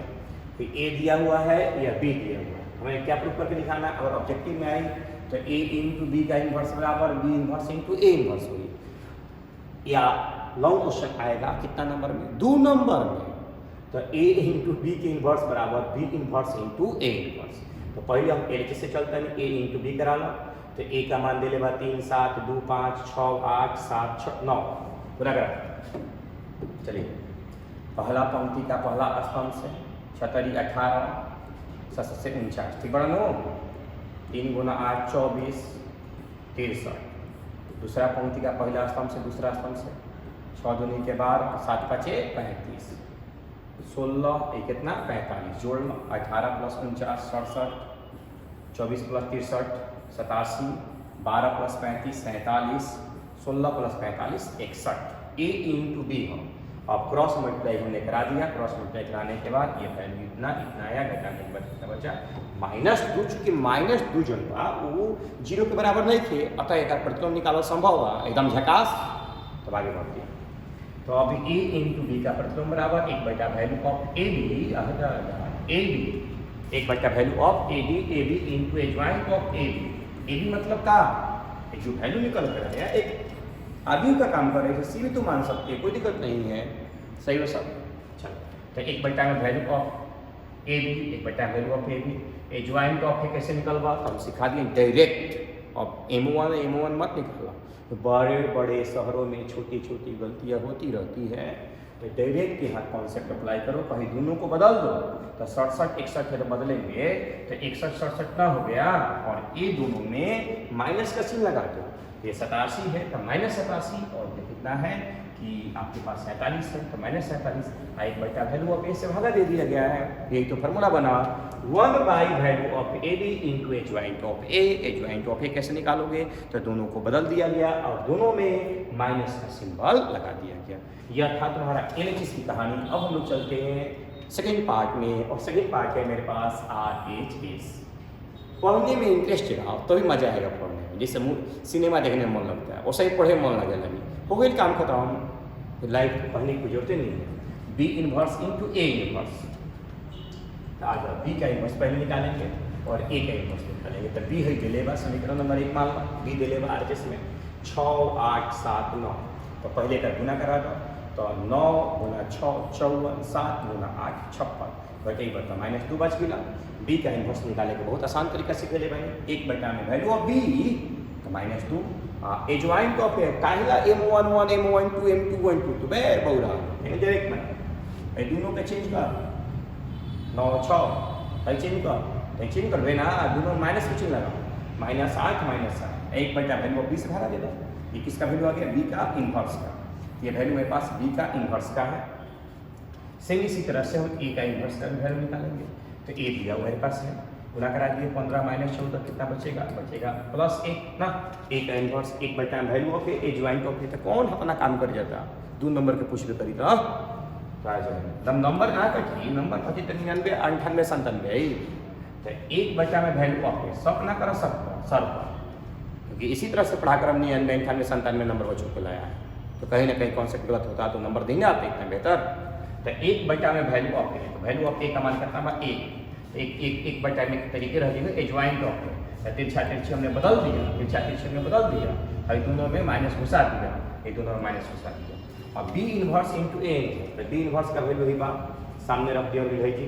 तो ए दिया हुआ है या बी दिया हुआ है, हमें क्या प्रूफ करके दिखाना। अगर ऑब्जेक्टिव में आई तो ए इंटू बी का इन्वर्स बराबर B inverse into A inverse हुई। या लॉन्ग क्वेश्चन आएगा कितना नंबर में, 2 नंबर में। तो ए इंटू बी के इन्वर्स बराबर B inverse into A inverse. तो पहले हम एल से चलते हैं, ए इंटू बी करा लो। तो ए का मान दे लेगा 3 7 2 5 6 8 7 6 9 पूरा करा। चलिए पहला पंक्ति का पहला स्तंभ से 6 18 7 से 49, ठीक बड़ा नो। 3 गुना 8 24 63। दूसरा पंक्ति का पहला स्तंभ से दूसरा स्तंभ से 6 दूनी के बाद 7 5 35 16 एक कितना 45 जोड़ लो। 18 + 49 67 24 + 63 87 12 + 35 47 16 + 45 61। ए इंटू बी हो। अब क्रॉस मल्टीप्लाई हमने करा दिया। क्रॉस मल्टीप्लाई कराने के बाद ये वैल्यू इतना आया, घटाने के बाद कितना बचा -2। चूंकि -2 जो था वो 0 के बराबर नहीं थे, अतः एक प्रतिलोम निकालना संभव हुआ, एकदम झकास। तो आगे बढ़ गया। तो अभी ए इंटू बी का प्रतिलोम बराबर 1 value of A B 1 value of A B into adjoint of A B मतलब का जो वैल्यू निकल कर आया एक आदमी का काम कर रहे हैं, सी भी तो मान सकते हैं, कोई दिक्कत नहीं है। सही हो सब। चलो तो 1 में value of A B 1 value of A B adjoint of है कैसे निकलवा, तो हम सिखा दिए डायरेक्ट। अब M1 मत निकाला। तो बड़े बड़े शहरों में छोटी छोटी गलतियाँ होती रहती है, तो डायरेक्ट यहाँ कॉन्सेप्ट अप्लाई करो। कहीं दोनों को बदल दो तो 67 61 है तो बदलेंगे, तो 61 67 ना हो गया, और ये दोनों में माइनस का चिन्ह लगा दो। ये 87 है तो -87, और ये कितना है कि आपके पास 47 है तो -47। 1 वैल्यू ऑफ ए से भागा दे दिया गया है। यही तो फार्मूला बना 1/वैल्यू of A B into adjoint of A. Adjoint of A कैसे निकालोगे, तो दोनों को बदल दिया गया और दोनों में माइनस का सिंबल लगा दिया गया। यह था तुम्हारा LHS की कहानी। अब हम लोग चलते हैं सेकेंड पार्ट में, और सेकेंड पार्ट है मेरे पास RHS। पढ़ने में इंटरेस्ट रहा तो भी मजा आएगा पढ़ने में, जैसे सिनेमा देखने में मन लगता है वैसे ही पढ़े में मन लगे लगी। हो गई काम खत्म, लाइफ पढ़ने की जरूरत नहीं है। B inverse into A inverse. तो आज बी का इनवर्स पहले निकालेंगे और ए का इनवर्स निकालेंगे। तो बी है दिलेगा समीकरण नंबर 1 मान लो। बी दिलेगा RHS में 6 8 7 9। तो पहले का गुना करा दो, तो 9 × 6 54 7 × 8 56 बटे -2 बच गया। बी का इनवर्स निकाले के बहुत आसान तरीका से खेले भाई। 1 में वैल्यू ऑफ बी तो -2 एडजॉइंट ऑफ ए काहेला M1 1 M1 2 M2 1 2 तो बेर बहुरा डायरेक्ट में ए दोनों के चेंज कर 9 6 है चेंज कर ना, दोनों माइनस के चिन्ह लगा -8 -8 1 वैल्यू ऑफ बी से भागा दे दो। ये किसका वैल्यू आ गया, बी का इनवर्स का। ये वैल्यू मेरे पास बी का इनवर्स का है। सेम इसी तरह से हम ए का इनवर्स का भी वैल्यू निकालेंगे। तो ए दिया हुआ मेरे पास है, गुना करा दिए 15 - 14 कितना बचेगा +1 ना। ए का inverse 1 value of A adjoint of A. तो कौन अपना काम कर जाता, 2 नंबर के पूछ करी तो नंबर कहाँ कटी, नंबर कटी 99 98 97 है। तो 1 में वैल्यू ऑफ ए सब ना करो सब क्योंकि इसी तरह से पढ़ाकर हमने 98 97 नंबर बच्चों को लाया है। तो कहीं ना कहीं कॉन्सेप्ट गलत होता है तो नंबर देंगे आप इतना बेहतर। तो 1/, में वैल्यू ऑफ ए, तो वैल्यू ऑफ ए का मान कितना हुआ 1। एक बटा में तरीके रह जाएगा एजॉइंट ऑफ ए, तिरछा तिरछी हमने बदल दिया, तिरछा तिरछी हमने बदल दिया, और दोनों में माइनस घुसा दिया, ये दोनों में माइनस घुसा दिया। अब बी इनवर्स इंटू ए, तो बी इनवर्स का वैल्यू ही बा सामने रख दिया है जी,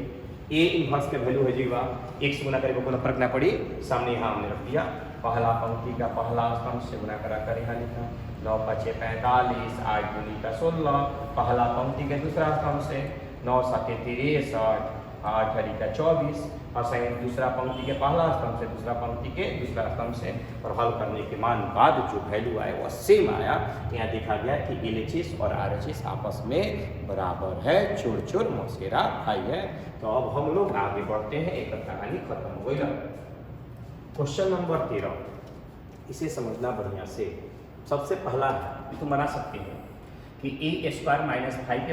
ए इनवर्स के वैल्यू है जी बा एक से गुना करे को फर्क ना पड़ी, सामने यहाँ हमने रख दिया। पहला पंक्ति का पहला स्तंभ से गुना करा कर यहाँ लिखा 9 × 5 = 45, 8 × 16, पहला पंक्ति के दूसरा स्तंभ से 9 × 7 = 63, 8 × 8 = 24, और सही दूसरा पंक्ति के पहला स्तंभ से दूसरा पंक्ति के दूसरा स्तंभ से, और हल करने के मान बाद जो वैल्यू आए वो सेम आया। यहाँ देखा गया कि LHS और RHS आपस में बराबर है, चोर चोर मौसेरा भाई है। तो अब हम लोग आगे बढ़ते हैं, एक कहानी खत्म हो गई। क्वेश्चन नंबर 13, इसे समझना बढ़िया से। सबसे पहला है तो बना सकते हैं कि a² - 5a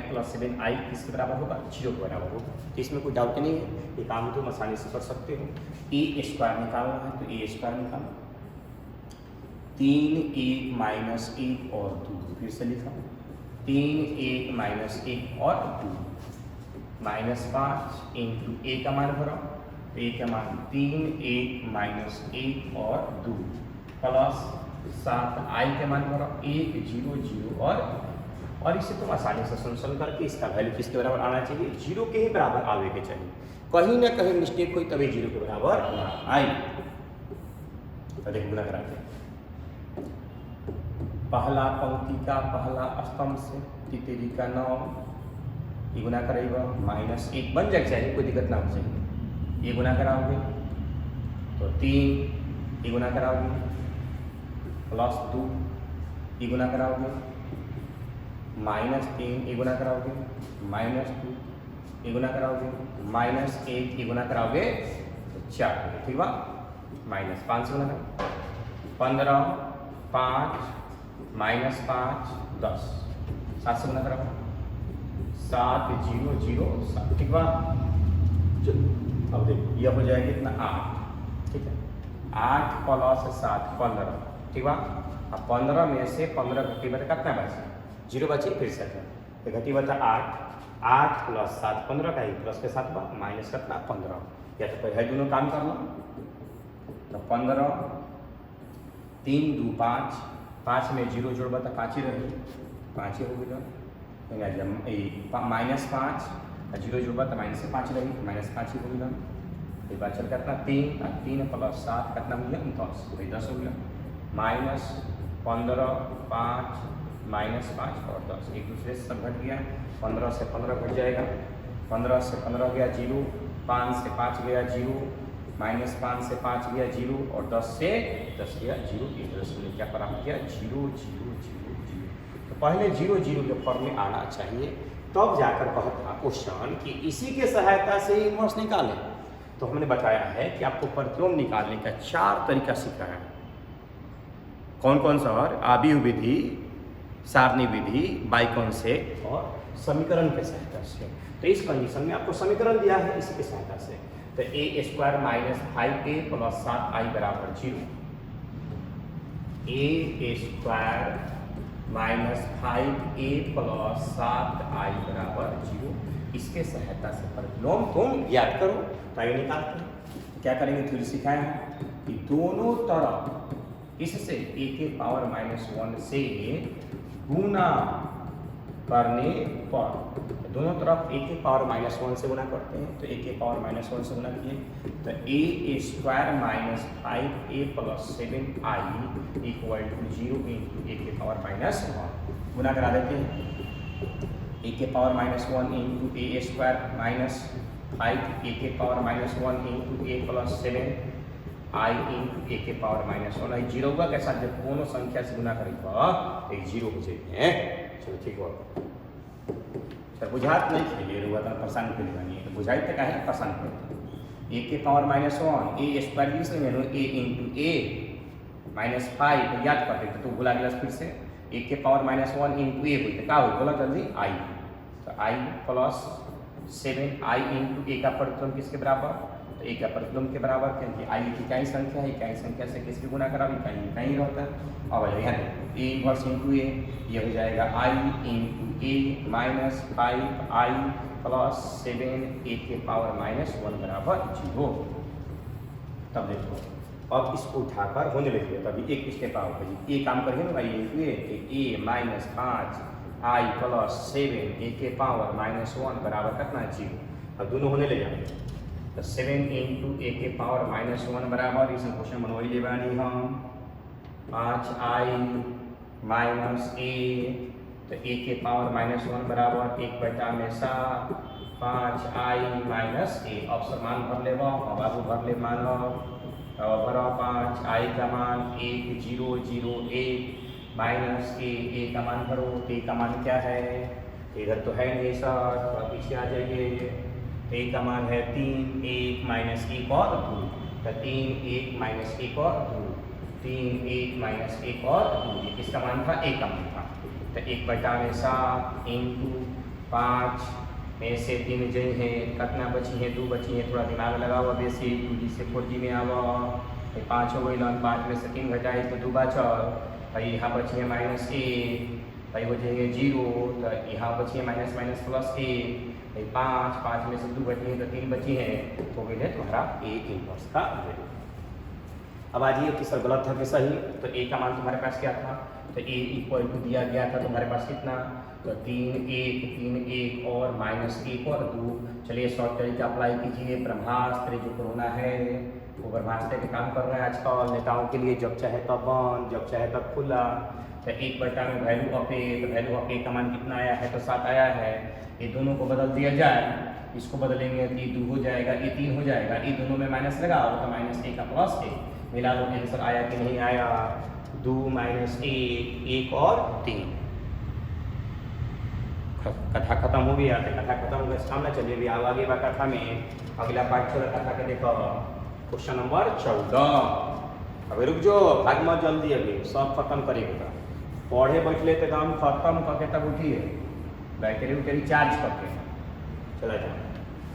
+ 7i किसके बराबर होगा, 0 के बराबर होगा। तो इसमें कोई डाउट नहीं है, ये काम तुम आसानी से कर सकते हो। a² निकालना है तो a² निकालो, 3 1 - 1 और 2, फिर से लिखा 3 1 - 1 और 2, -5 इंटू a का मान भरा, तो a का मान 3 1 - 1 और 2 प्लस 7i के मान भरा 1 0 0 और इसे तुम आसानी से सोल्यूशन करके इसका वैल्यू किसके बराबर आना चाहिए, 0 के ही बराबर आवे के चाहिए। कहीं ना कहीं मिस्टेक हुई तभी 0 के बराबर ना आए। तो देखो गुना कराते हैं, पहला पंक्ति का पहला स्तंभ से तितेरी का 9, ये गुना करेगा -1 बन जाए चाहिए, कोई दिक्कत ना हो चाहिए। ये गुना कराओगे तो 3, ये गुना कराओगे प्लस 2, ये गुना कराओगे -3, ये गुना कराओगे -2, ये गुना कराओगे -1, ये गुना कराओगे तो 4, ठीक बा, -5 से गुना करो 15, 5 -5 10, 7 से गुना कराओ 7 0 0 7, ठीक बा। अब देखो यह हो जाएगा कितना 8, ठीक है, 8 + 7 15, ठीक बा। अब 15 में से 15 घटी बता कितना बचे, 0 बचे, फिर से तो घटी बता 8 + 7 15 का ही प्लस के साथ बा माइनस कितना 15, या तो पहले दोनों काम कर लो। तो 15 3 2 5, 5 में 0 जोड़ बता 5 ही रही, 5 ही हो गया, -5 0 जोड़ बता माइनस से 5 रही, -5 ही हो गया। एक बार चल कितना 3 + 7 कितना हो गया 10, वही 10 हो गया, -15 5 -5 और 10, एक दूसरे से सब घट गया। 15 से 15 घट जाएगा, 15 से 15 गया 0, 5 से 5 गया 0, -5 से 5 गया 0, और 10 से 10 गया 0। 10 में क्या प्राप्त किया 0 0 0 0। तो पहले 0 0 के फॉर्म में आना चाहिए, तब जाकर कहता क्वेश्चन कि इसी के सहायता से इनवर्स निकालें। तो हमने बताया है कि आपको प्रतिलोम निकालने का 4 तरीका सिखाया है। कौन कौन सा, और आव्यूह विधि, सारणी विधि, बाई कॉन्सेप्ट और समीकरण के सहायता से। तो इस कंडीशन में आपको समीकरण दिया है इसी के सहायता से। तो a² - 5a + 7i बराबर 0, a² - 5a + 7i बराबर 0। इसके सहायता से प्रतिलोम तुम याद करो, तो आगे निकालते हैं। क्या करेंगे, फिर सिखाए हैं कि दोनों तरफ इससे a⁻⁻1 से गुना करने पर, दोनों तरफ a⁻⁻1 से गुना करते हैं, तो a⁻⁻1 से गुना किए तो a² - 5a + 7i = 0 × a⁻⁻1 गुना करा देते हैं। a⁻⁻1 × a² - 5 a⁻1 × a + 7i × a⁻⁻1, 0 के साथ जब दोनों संख्या से गुना करेगा तो 0 हो जाएंगे। चलो ठीक हो, सर बुझात नहीं खेलिए रुआ तो परेशान कर लेगा, तो बुझाई तक है परेशान करते a⁻⁻1 a² इसलिए मैंने a × a -5 याद करते थे, तो भुला गया फिर से a⁻⁻1 × a हुई तो क्या हो, बोला जल्दी i, तो i + 7i × a का प्रतिलोम किसके बराबर तो ए क्या प्रतिलोम के बराबर, क्योंकि आई एक इकाई संख्या है, इकाई संख्या से किसके गुना करा, इकाई इकाई रहता है। अब यहाँ देखो ए इनवर्स इंटू ए, ये हो जाएगा आई इंटू ए माइनस 5i प्लस 7 ए के पावर -1 बराबर 0। तब देखो अब इसको उठाकर होने लगे, तभी एक स्टेप आओ भाई, ए काम करेंगे ना भाई इंटू ए माइनस 5i प्लस 7 ए के पावर -1 बराबर कितना 0। अब दोनों होने ले जाएंगे, तो 7 इंटू ए के पावर -1 बराबर, इसमें क्वेश्चन बनवाई ले बानी हम 5i माइनस ए, तो ए के पावर -1 बराबर 1/7 5i माइनस ए। ऑप्शन मान भर ले बाबू, भर ले मानो बड़ा 5i का मान 1 0 0 1 माइनस ए का मान भरो, तो ए का मान क्या है, इधर तो है नहीं सर, तो पीछे आ जाइए। ए का मान है 3 1 माइनस 1 और 2, तो 3 1 माइनस 1 और 2, 3 1 माइनस 1 और 2, ये किसका मान था, ए का मान था। तो 1/7 इंटू 5 में से 3 जई है, कितना बची है, 2 बची है, थोड़ा दिमाग लगाओ बेसी, 2g से 4g में आवा, 5 हो गई, 5 में से 3 घटाई तो 2 बचल, भाई यहाँ बची है माइनस ए, भाई हो जाएंगे 0, तो यहाँ बची है माइनस माइनस प्लस ए, भाई 5 में से 2 बची है तो 3 बची है, तो गई है तुम्हारा ए इनवर्स का वैल्यू। अब आ जाइए कि सर गलत था कि सही, तो ए का मान तुम्हारे पास क्या था, तो ए इक्वल टू दिया गया था तुम्हारे पास कितना, तो 3 1 और -1 और 2। चलिए शॉर्ट तरीका अप्लाई कीजिए, ब्रह्मास्त्र जो कोरोना है वो ब्रह्मास्त्र के काम कर रहे हैं आजकल नेताओं के लिए, जब चाहे तब बंद, जब चाहे तब खुला। तो 1 में वैल्यू ऑफ ए, तो वैल्यू ऑफ ए का मान कितना आया है, तो 7 आया है। ये दोनों को बदल दिया जाए, इसको बदलेंगे तो ये 2 हो जाएगा, ये 3 हो जाएगा, ये दोनों में माइनस लगाओ तो -a का प्लस ए, मिला लो आंसर आया कि नहीं आया, 2 -1 1 और 3। कथा खत्म हो गया, कथा खत्म हो गया, सामने चलिए अभी आगे बा कथा में, अगला पार्ट चलो कथा के देखो क्वेश्चन नंबर 14। अभी रुक जाओ, भाग मत जल्दी, अभी सब खत्म करेगा, पढ़े बैठले तो काम खत्म करके तब उठिए, बैटरी उटरी चार्ज करके चला जाए।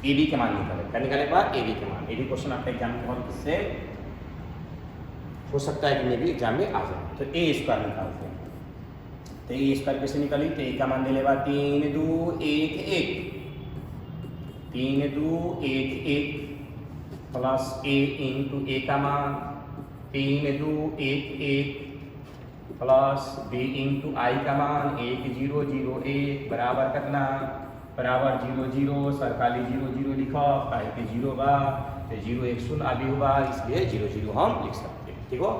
ए बी के मान निकाले, क्या निकाले बाद ए बी के मान, ए बी क्वेश्चन आपके एग्जाम में बहुत किससे हो सकता है कि मे भी एग्जाम में आ जाए। तो ए स्क्वायर निकालते हैं, तो ए स्क्वायर कैसे निकाली, तो ए का मान ले लेगा 3 2 1 1, 3 2 1 1 प्लस ए इंटू ए का मान 3 2 1 1 प्लस बी इंटू आई का मान 1 0 0 1 बराबर कितना, बराबर 0 0, सरकारी 0 0 लिखो, काहे के 0 बा, तो 0 1 0 आगे होगा, इसलिए 0 0 हम लिख सकते हैं, ठीक हो।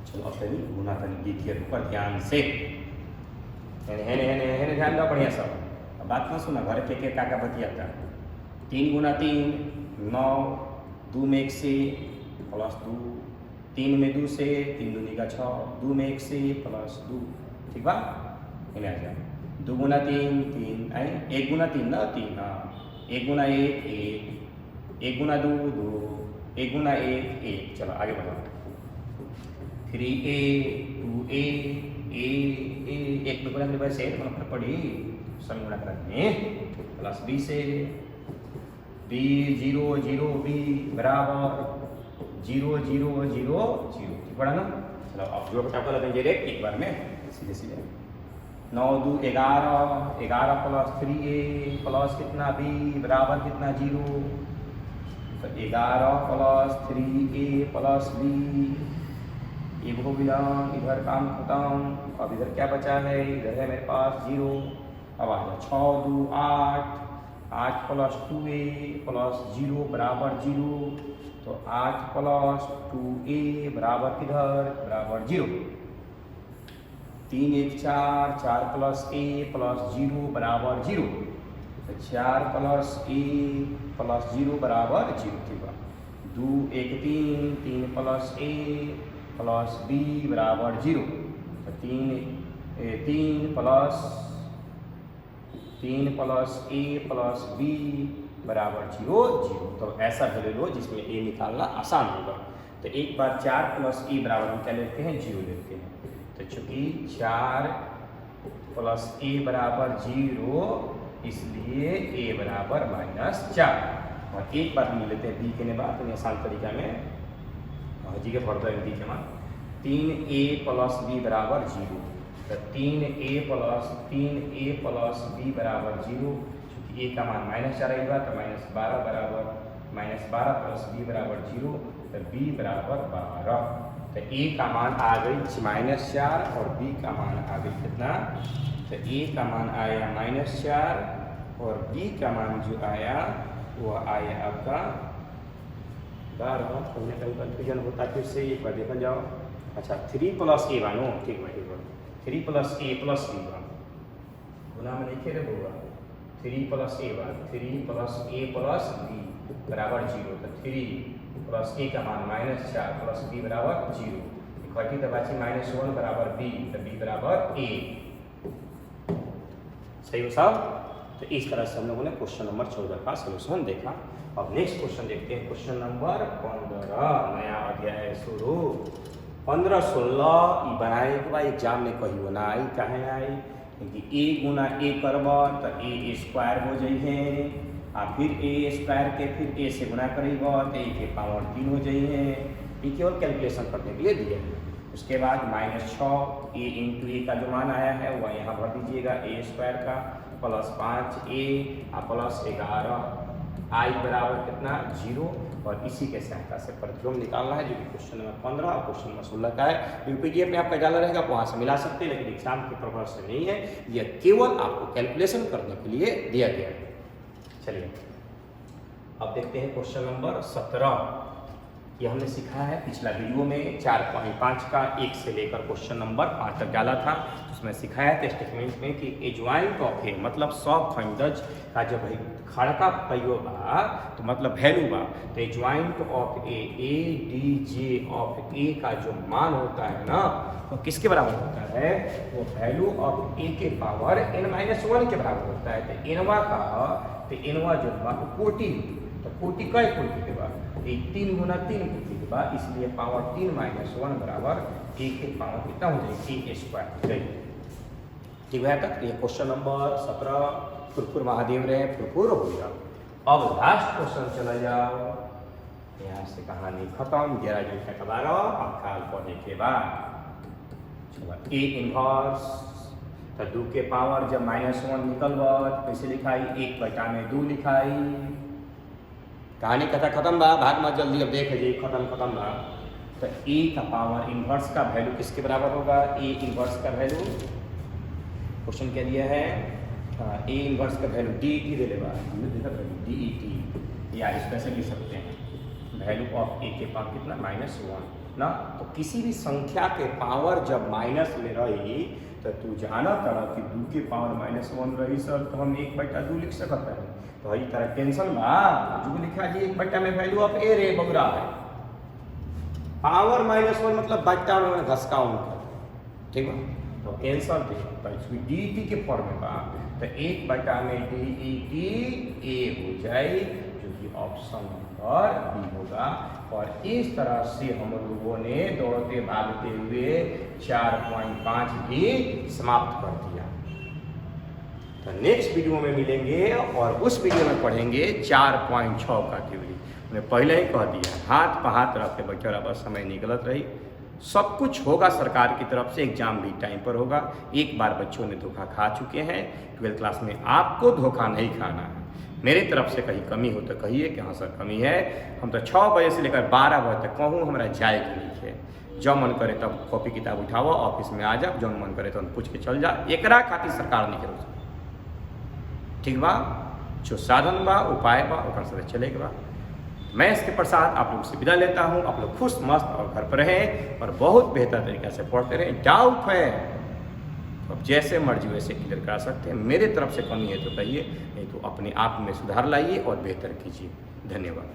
चलो अब तनी गुना तनी देखिए ऊपर ध्यान से, है ध्यान दो बढ़िया सब, अब बात ना सुना, घर के का बतियाता, 3 गुना 3 9, 2 में 1 से प्लस 2, 3 में 2 से, 3 दूनी का 6, 2 में 1 से प्लस 2, ठीक बा, इन्हें आ जाए 2 गुना 3 3, 1 गुना 3 ना 3, हाँ 1 गुना 1 1, 1 गुना 2 2, 1 गुना 1 1, चलो आगे बढ़ो, 3a 2a a 1 गुना के बाद से मतलब पड़ी सम गुना करने प्लस b से b 0 0 b बराबर 0 0 0 0, ठीक पड़ा ना। चलो अब जो बटा कर लेंगे डायरेक्ट एक बार में सीधे सीधे, 9 2 11 11 प्लस 3a प्लस कितना b बराबर कितना 0, तो 11 प्लस 3a प्लस b, ये हो गया, इधर काम खत्म। अब इधर क्या बचा है, इधर है मेरे पास 0, अब आ जाए 6 2 8 8 प्लस 2a प्लस 0 बराबर 0, तो 8 प्लस 2a बराबर किधर, बराबर 0, 3 1 4 4 प्लस a प्लस 0 बराबर 0, तो 4 प्लस a प्लस 0 बराबर 0, ठीक है। 2 1 3 3 प्लस a प्लस b बराबर 0, तो 3 प्लस a प्लस b बराबर 0 0, तो ऐसा वैल्यू लो जिसमें a निकालना आसान होगा। तो एक बार 4 प्लस a बराबर हम क्या लेते हैं, 0 लेते हैं, तो चूंकि 4 प्लस a बराबर 0 इसलिए a बराबर -4, और एक बार हम लेते हैं बी के बाद, तो आसान तरीका में जी के फर्दर बी के मान 3a प्लस बी बराबर 0। तो 3a प्लस बी बराबर 0, चूँकि a का मान -4 आएगा तो -12 बराबर -12 प्लस b बराबर 0, तो b बराबर 12। तो a का मान आ गई -4 और b का मान आ गई कितना, तो a का मान आया -4 और b का मान जो आया वो आया आपका 12। हमने कहीं कन्फ्यूजन होता फिर से एक बार देखा जाओ। अच्छा 3 प्लस a बनो, ठीक है, 3 प्लस a प्लस b बन गुना में लिखे रे होगा 3 प्लस a बन 3 प्लस a प्लस b बराबर 0। तो 3 प्लस a का मान -4 प्लस b बराबर 0, इक्वलिटी तो बाची -1 बराबर b, तो b बराबर a। सही हो सब। तो इस तरह से हम लोगों ने क्वेश्चन नंबर 14 का सोल्यूशन देखा। अब नेक्स्ट क्वेश्चन देखते हैं, क्वेश्चन नंबर 15, नया अध्याय शुरू। 15 16 बनाए के बाद एग्जाम में कही ना आई, कहे आई कि a गुना a करब तो a स्क्वायर हो जाइए, आ फिर a स्क्वायर के फिर a से गुना करेब तो a के पावर 3 हो जाइए। ये केवल कैलकुलेशन करने के लिए दिया है। उसके बाद -6 a इंटू a का जो मान आया है वह यहाँ भर दीजिएगा, a स्क्वायर का प्लस 5a प्लस 11 i बराबर कितना 0। और इसी के सहायता से प्रतिलोम निकालना है, जो कि क्वेश्चन नंबर 15 और क्वेश्चन नंबर 16 का है। पीडीएफ में आपका डाला रहेगा, वहाँ से मिला सकते हैं, लेकिन एग्जाम के पर्पज से नहीं है, यह केवल आपको कैलकुलेशन करने के लिए दिया गया है। चलिए अब देखते हैं क्वेश्चन नंबर 17। ये हमने सीखा है पिछला वीडियो में 4.5 का 1 से लेकर क्वेश्चन नंबर 5 तक डाला था। उसमें सिखाया था स्टेटमेंट में कि एज्वाइंट ऑफ ए मतलब सब खंडज का जब खड़का कहियो बा तो मतलब वैल्यू बा, तो adjoint of A D J of A का जो मान होता है ना वो तो किसके बराबर होता है, वो वैल्यू ऑफ ए के पावर n-1 के बराबर होता है। तो एनवा का तो एनवा जो बा कोटि, तो कोटि कई कोटि के बाद 3 गुना 3 कोटि के बाद, इसलिए पावर 3 - 1 बराबर a के पावर कितना हो जाएगी a स्क्वायर। ठीक है तक ये क्वेश्चन नंबर 17 फुरफुर महादेव रहे फुरफुर हो गया। अब लास्ट क्वेश्चन चला जाओ, यहाँ से कहानी खत्म। 11 जून का 12 अब काल पढ़ने के बाद a इनवर्स, तो 2 के पावर जब -1 निकल कैसे लिखाई, 1/2 लिखाई। कहानी कथा खत्म बा, भाग मत जल्दी, अब देख लीजिए खत्म बा। तो a का पावर इनवर्स का वैल्यू किसके बराबर होगा, a इनवर्स का वैल्यू क्वेश्चन क्या दिया है, a इनवर्स का वैल्यू DET दे लेगा, DET या स्पेशल लिख सकते हैं, वैल्यू ऑफ a के पावर कितना -1 ना। तो किसी भी संख्या के पावर जब माइनस में रही तो तू जाना तरह कि 2 के पावर -1 रही सर, तो हम 1/2 लिख सकते हैं। तो इस तरह टेंशन बा जो लिखा जी 1 में वैल्यू ऑफ ए रे बगरा है, पावर -1 मतलब बट्टा में घसकाउन कर, ठीक है। तो आंसर देखो इसमें DET के फॉर्म में बा, तो 1 में DET ए हो जाए, जो कि ऑप्शन नंबर बी होगा। और इस तरह से हम लोगों ने दौड़ते भागते हुए 4.5 भी समाप्त कर दिया। तो नेक्स्ट वीडियो में मिलेंगे और उस वीडियो में पढ़ेंगे 4.6 का थ्योरी। मैंने पहले ही कह दिया, हाथ पर हाथ रख के बैठे रहा, बस समय निकलत रही। सब कुछ होगा सरकार की तरफ से, एग्जाम भी टाइम पर होगा। एक बार बच्चों ने धोखा खा चुके हैं 12th क्लास में, आपको धोखा नहीं खाना है। मेरी तरफ से कहीं कमी हो तो कहिए कि हाँ सर कमी है। हम तो 6 बजे से लेकर 12 बजे तक कहूँ हमारा जाए कि नहीं है, जब मन करे तब कॉपी किताब उठाओ, ऑफिस में आ जा, जब मन करे तो पूछ के चल जा। एकरा खातिर सरकार नहीं करो, ठीक बा। जो साधन बा उपाय बा ओकर से चले के बा। मैं इसके प्रसाद आप लोग से विदा लेता हूँ। आप लोग खुश मस्त और घर पर रहें और बहुत बेहतर तरीके से पढ़ते रहें। डाउट है अब जैसे मर्जी वैसे क्लियर करा सकते हैं। मेरे तरफ से कमी है तो कहिए, नहीं तो अपने आप में सुधार लाइए और बेहतर कीजिए। धन्यवाद।